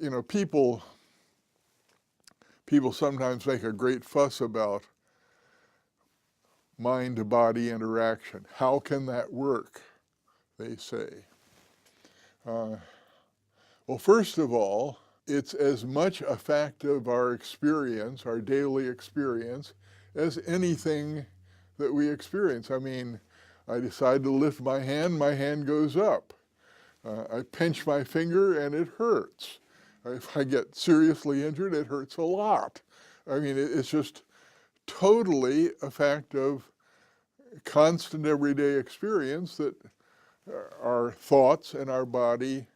You know, people sometimes make a great fuss about mind-to-body interaction. How can that work, they say. Well, first of all, it's as much a fact of our experience, our daily experience, as anything that we experience. I mean, I decide to lift my hand goes up. I pinch my finger and it hurts. If I get seriously injured, it hurts a lot. I mean, it's just totally a fact of constant everyday experience that our thoughts and our body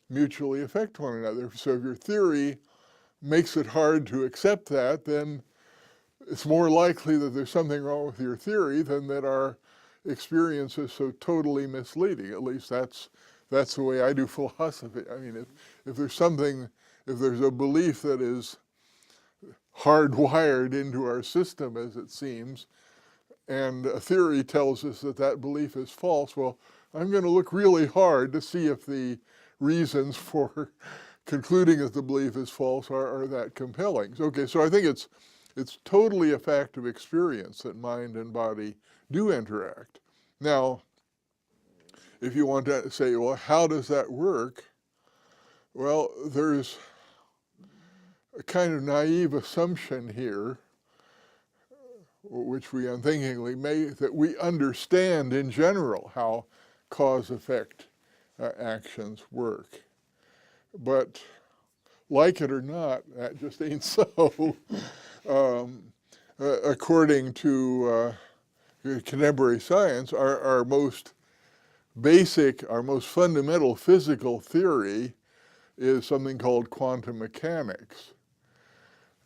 mutually affect one another. So if your theory makes it hard to accept that, then it's more likely that there's something wrong with your theory than that our experience is so totally misleading. At least that's the way I do philosophy. I mean, if there's something, if there's a belief that is hardwired into our system, as it seems, and a theory tells us that that belief is false, well, I'm going to look really hard to see if the reasons for concluding that the belief is false are that compelling. Okay, so I think it's totally a fact of experience that mind and body do interact. Now, if you want to say, well, how does that work? Well, there's a kind of naive assumption here, which we unthinkingly make, that we understand in general how cause-effect actions work. But like it or not, that just ain't so. According to contemporary science, our most basic, our most fundamental physical theory is something called quantum mechanics.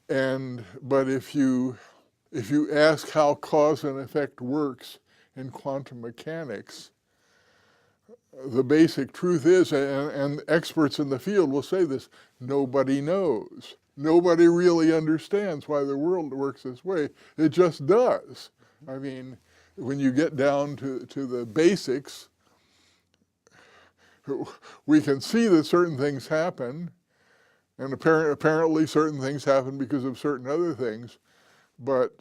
But if you ask how cause and effect works in quantum mechanics, the basic truth is, and experts in the field will say this, nobody knows. Nobody really understands why the world works this way. It just does. I mean, when you get down to the basics, we can see that certain things happen, and apparently certain things happen because of certain other things, but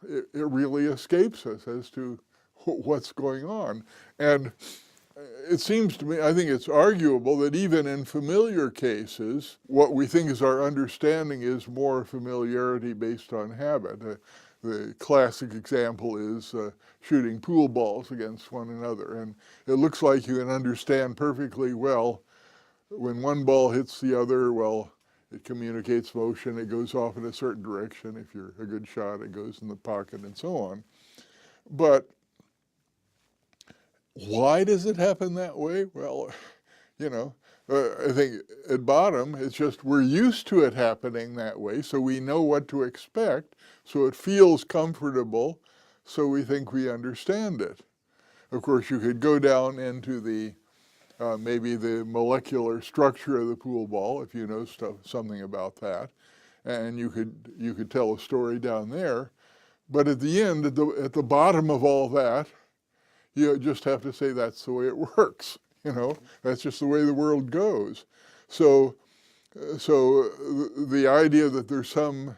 it really escapes us as to what's going on. And it seems to me, I think it's arguable that even in familiar cases, what we think is our understanding is more familiarity based on habit. The classic example is shooting pool balls against one another. And it looks like you can understand perfectly well when one ball hits the other, well, it communicates motion, it goes off in a certain direction. If you're a good shot, it goes in the pocket and so on. But why does it happen that way? Well, you know, I think at bottom, it's just we're used to it happening that way, so we know what to expect, so it feels comfortable, so we think we understand it. Of course, you could go down into the maybe the molecular structure of the pool ball, if you know something about that, and you could tell a story down there. But at the end, at the bottom of all that, you just have to say that's the way it works. You know, that's just the way the world goes. So the idea that there's some,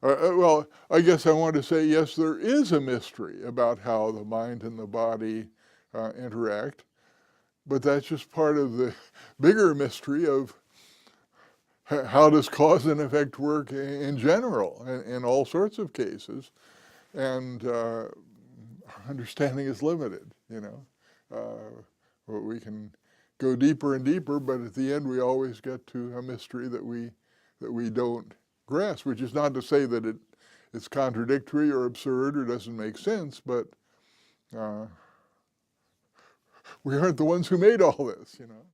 well, I guess I want to say, yes, there is a mystery about how the mind and the body interact, but that's just part of the bigger mystery of how does cause and effect work in general, in all sorts of cases. And understanding is limited, you know. We can go deeper and deeper, but at the end we always get to a mystery that we don't grasp, which is not to say that it's contradictory or absurd or doesn't make sense, but we aren't the ones who made all this, you know.